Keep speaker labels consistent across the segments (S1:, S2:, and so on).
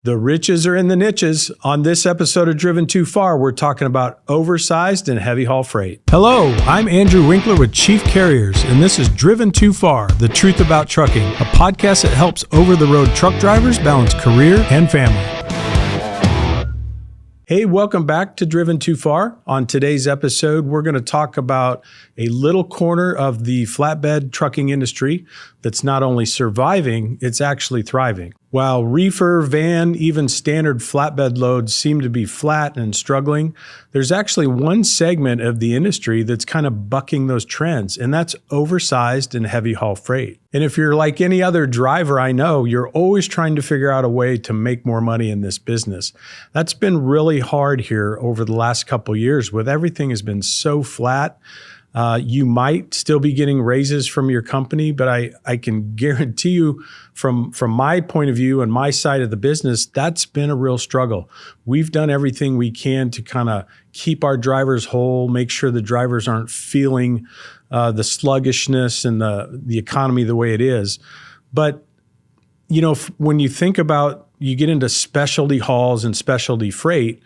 S1: The riches are in the niches. On this episode of Driven Too Far, we're talking about oversized and heavy haul freight. Hello, I'm Andrew Winkler with Chief Carriers, and this is Driven Too Far, the truth about trucking, a podcast that helps over-the-road truck drivers balance career and family. Hey, welcome back to Driven Too Far. On today's episode, we're going to talk about a little corner of the flatbed trucking industry that's not only surviving, it's actually thriving. While reefer, van, even standard flatbed loads seem to be flat and struggling, there's actually one segment of the industry that's kind of bucking those trends, and that's oversized and heavy haul freight. And if you're like any other driver I know, you're always trying to figure out a way to make more money in this business. That's been really hard here over the last couple of years with everything has been so flat. You might still be getting raises from your company, but I can guarantee you from my point of view and my side of the business, that's been a real struggle. We've done everything we can to kind of keep our drivers whole, make sure the drivers aren't feeling the sluggishness and the economy the way it is. But, you know, when you think about, you get into specialty hauls and specialty freight,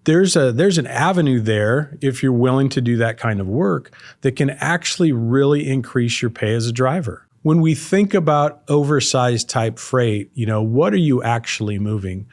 S1: there's an avenue there, if you're willing to do that kind of work, that can actually really increase your pay as a driver. When we think about oversized type freight, you know, what are you actually moving?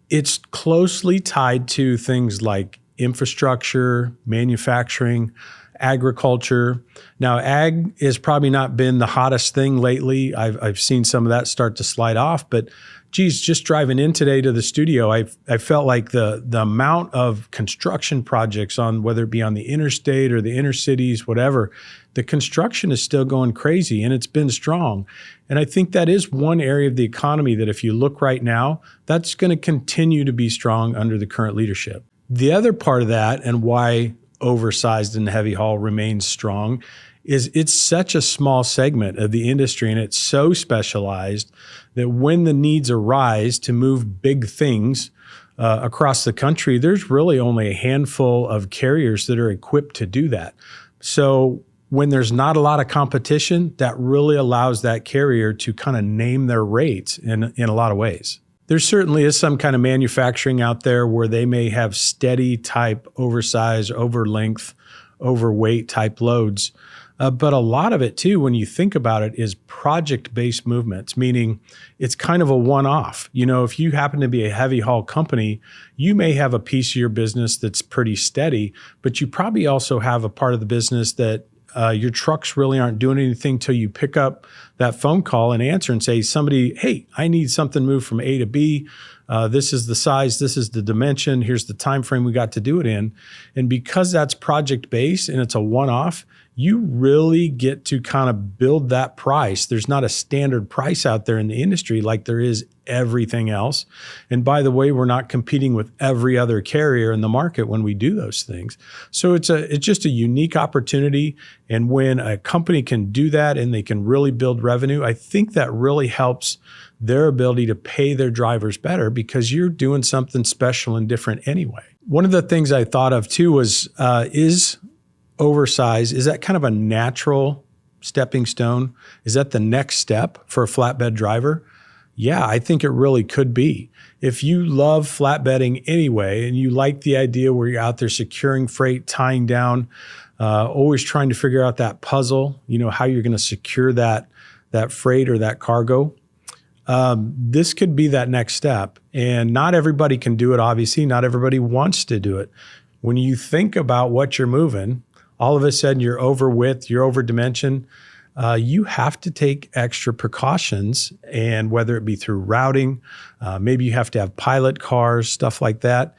S1: It's closely tied to things like infrastructure, manufacturing, agriculture. Now, ag has probably not been the hottest thing lately. I've seen some of that start to slide off, but geez, just driving in today to the studio, I felt like the amount of construction projects on, whether it be on the interstate or the inner cities, whatever, the construction is still going crazy and it's been strong. And I think that is one area of the economy that if you look right now, that's going to continue to be strong under the current leadership. The other part of that and why oversized and heavy haul remains strong is it's such a small segment of the industry and it's so specialized that when the needs arise to move big things across the country, there's really only a handful of carriers that are equipped to do that. So when there's not a lot of competition, that really allows that carrier to kind of name their rates in a lot of ways. There certainly is some kind of manufacturing out there where they may have steady type oversized, over length, overweight type loads. But a lot of it too, when you think about it, is project-based movements, meaning it's kind of a one-off. You know, if you happen to be a heavy haul company, you may have a piece of your business that's pretty steady, but you probably also have a part of the business that your trucks really aren't doing anything till you pick up that phone call and answer and say, somebody, hey, I need something moved from A to B. This is the size, this is the dimension, here's the time frame we got to do it in. And because that's project-based and it's a one-off, you really get to kind of build that price. There's not a standard price out there in the industry like there is everything else. And by the way, we're not competing with every other carrier in the market when we do those things. So it's just a unique opportunity. And when a company can do that and they can really build revenue, I think that really helps their ability to pay their drivers better because you're doing something special and different anyway. One of the things I thought of too was, is oversized, is that kind of a natural stepping stone? Is that the next step for a flatbed driver? Yeah, I think it really could be. If you love flatbedding anyway, and you like the idea where you're out there securing freight, tying down, always trying to figure out that puzzle, you know, how you're going to secure that freight or that cargo, this could be that next step. And not everybody can do it, obviously. Not everybody wants to do it. When you think about what you're moving, all of a sudden you're over width, you're over dimension. You have to take extra precautions, and whether it be through routing, maybe you have to have pilot cars, stuff like that.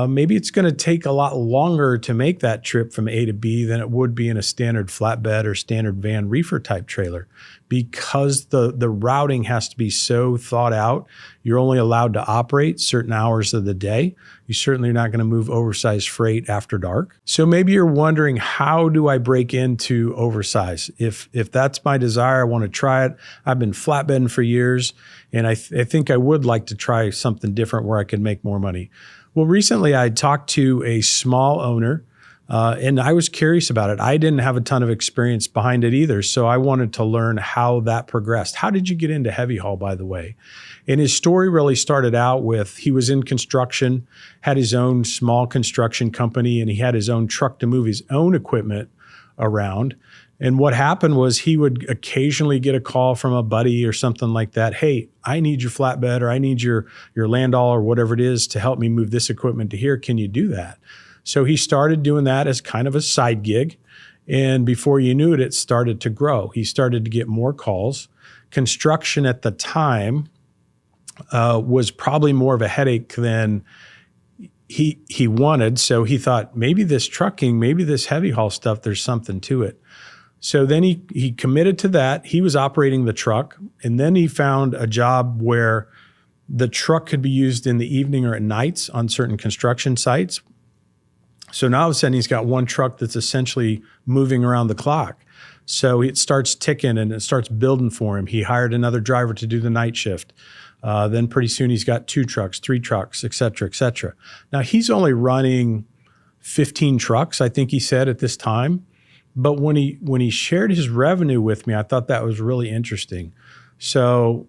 S1: Maybe it's going to take a lot longer to make that trip from A to B than it would be in a standard flatbed or standard van reefer type trailer, because the routing has to be so thought out. You're only allowed to operate certain hours of the day. You certainly are not going to move oversized freight after dark. So maybe you're wondering, how do I break into oversized? If that's my desire, I want to try it. I've been flatbedding for years, and I think I would like to try something different where I can make more money. Well, recently I talked to a small owner And I was curious about it. I didn't have a ton of experience behind it either. So I wanted to learn how that progressed. How did you get into heavy haul, by the way? And his story really started out with, he was in construction, had his own small construction company, and he had his own truck to move his own equipment around. And what happened was he would occasionally get a call from a buddy or something like that. Hey, I need your flatbed, or I need your landau or whatever it is to help me move this equipment to here. Can you do that? So he started doing that as kind of a side gig. And before you knew it, it started to grow. He started to get more calls. Construction at the time was probably more of a headache than he wanted. So he thought, maybe this trucking, maybe this heavy haul stuff, there's something to it. So then he committed to that. He was operating the truck, and then he found a job where the truck could be used in the evening or at nights on certain construction sites. So now all of a sudden he's got one truck that's essentially moving around the clock. So it starts ticking and it starts building for him. He hired another driver to do the night shift. Then pretty soon he's got 2 trucks, 3 trucks, et cetera, et cetera. Now he's only running 15 trucks, I think he said at this time. But when he shared his revenue with me, I thought that was really interesting. So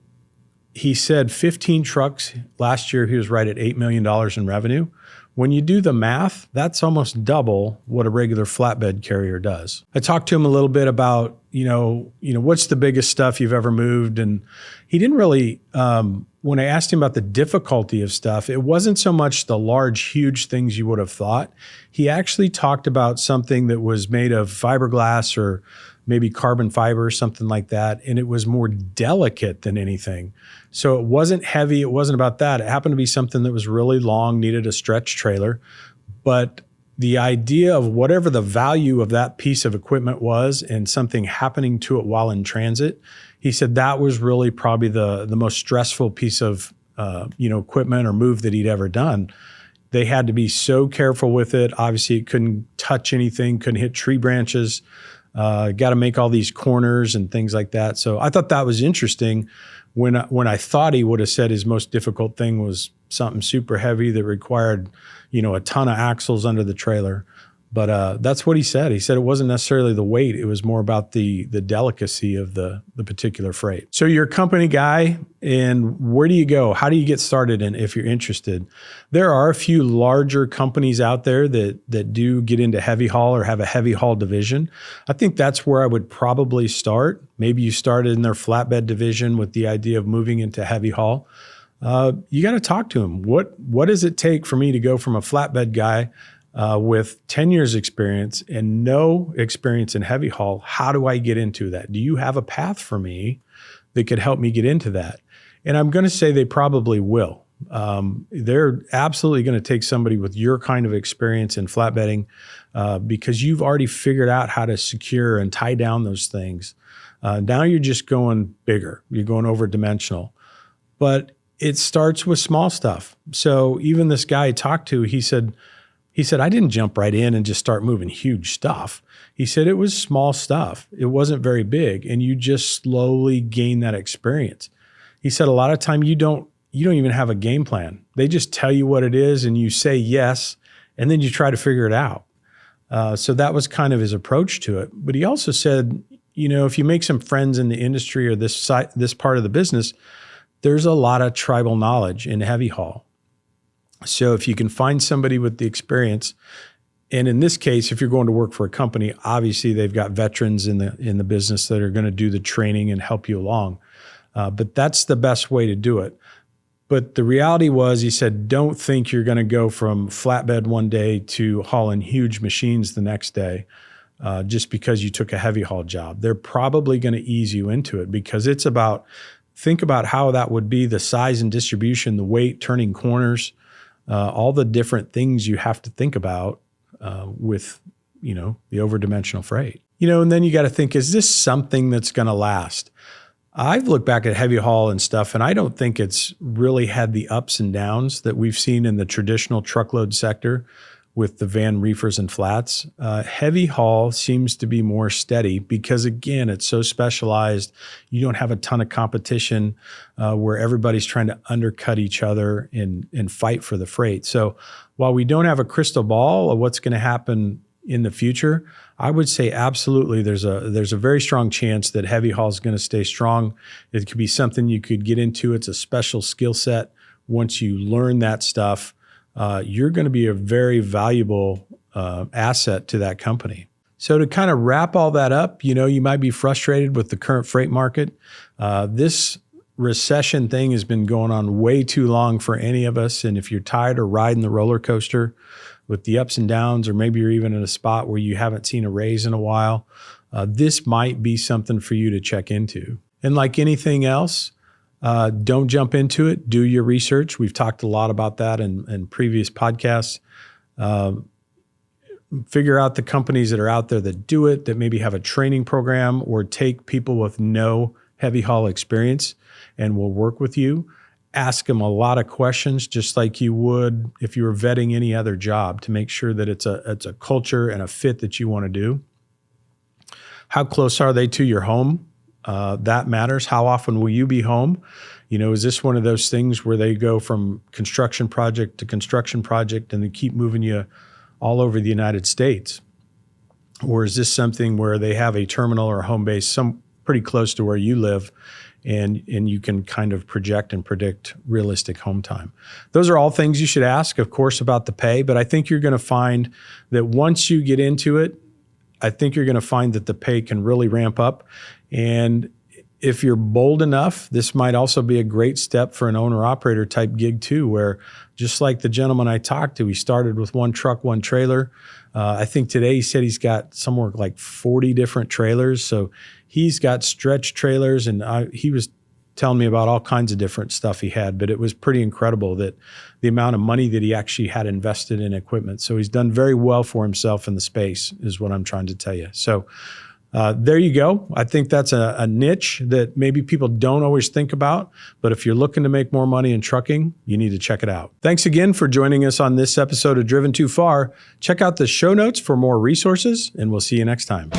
S1: he said 15 trucks. Last year, he was right at $8 million in revenue. When you do the math, that's almost double what a regular flatbed carrier does. I talked to him a little bit about, what's the biggest stuff you've ever moved? And he didn't really, when I asked him about the difficulty of stuff, it wasn't so much the large, huge things you would have thought. He actually talked about something that was made of fiberglass or maybe carbon fiber or something like that. And it was more delicate than anything. So it wasn't heavy. It wasn't about that. It happened to be something that was really long, needed a stretch trailer. But the idea of whatever the value of that piece of equipment was and something happening to it while in transit, he said that was really probably the most stressful piece of equipment or move that he'd ever done. They had to be so careful with it. Obviously, it couldn't touch anything, couldn't hit tree branches. Got to make all these corners and things like that. So I thought that was interesting. When I thought he would have said his most difficult thing was something super heavy that required, a ton of axles under the trailer. But that's what he said. He said it wasn't necessarily the weight. It was more about the delicacy of the particular freight. So you're a company guy, and where do you go? How do you get started in if you're interested? There are a few larger companies out there that do get into heavy haul or have a heavy haul division. I think that's where I would probably start. Maybe you started in their flatbed division with the idea of moving into heavy haul. You got to talk to them. What does it take for me to go from a flatbed guy with 10 years experience and no experience in heavy haul? How do I get into that? Do you have a path for me that could help me get into that? And I'm going to say they probably will. They're absolutely going to take somebody with your kind of experience in flatbedding because you've already figured out how to secure and tie down those things. Now you're just going bigger. You're going over dimensional. But it starts with small stuff. So even this guy I talked to, he said, I didn't jump right in and just start moving huge stuff. He said it was small stuff. It wasn't very big. And you just slowly gain that experience. He said a lot of time you don't even have a game plan. They just tell you what it is and you say yes, and then you try to figure it out. So that was kind of his approach to it. But he also said, if you make some friends in the industry or this part of the business, there's a lot of tribal knowledge in heavy haul. So if you can find somebody with the experience, and in this case, if you're going to work for a company, obviously they've got veterans in the business that are going to do the training and help you along. But that's the best way to do it. But the reality was, he said, don't think you're going to go from flatbed one day to hauling huge machines the next day just because you took a heavy haul job. They're probably going to ease you into it because it's think about how that would be, the size and distribution, the weight, turning corners, all the different things you have to think about with, the overdimensional freight. And then you got to think, is this something that's going to last? I've looked back at heavy haul and stuff, and I don't think it's really had the ups and downs that we've seen in the traditional truckload sector with the van reefers and flats. Heavy haul seems to be more steady because, again, it's so specialized. You don't have a ton of competition where everybody's trying to undercut each other and fight for the freight. So while we don't have a crystal ball of what's going to happen, in the future, I would say absolutely there's a very strong chance that heavy haul is going to stay strong. It could be something you could get into. It's a special skill set. Once you learn that stuff, you're going to be a very valuable asset to that company. So to kind of wrap all that up, you might be frustrated with the current freight market. This recession thing has been going on way too long for any of us. And if you're tired of riding the roller coaster with the ups and downs, or maybe you're even in a spot where you haven't seen a raise in a while, this might be something for you to check into. And like anything else, don't jump into it. Do your research. We've talked a lot about that in previous podcasts. Figure out the companies that are out there that do it, that maybe have a training program, or take people with no heavy haul experience and will work with you. Ask them a lot of questions, just like you would if you were vetting any other job, to make sure that it's a culture and a fit that you want to do. How close are they to your home? That matters. How often will you be home? Is this one of those things where they go from construction project to construction project and they keep moving you all over the United States? Or is this something where they have a terminal or a home base some pretty close to where you live, and you can kind of project and predict realistic home time? Those are all things you should ask, of course, about the pay, but I think you're going to find that once you get into it, I think you're going to find that the pay can really ramp up. And if you're bold enough, this might also be a great step for an owner-operator type gig too, where just like the gentleman I talked to, he started with one truck, one trailer. I think today he said he's got somewhere like 40 different trailers. So he's got stretch trailers, and he was telling me about all kinds of different stuff he had, but it was pretty incredible that the amount of money that he actually had invested in equipment. So he's done very well for himself in the space, is what I'm trying to tell you. So there you go. I think that's a niche that maybe people don't always think about, but if you're looking to make more money in trucking, you need to check it out. Thanks again for joining us on this episode of Driven Too Far. Check out the show notes for more resources, and we'll see you next time.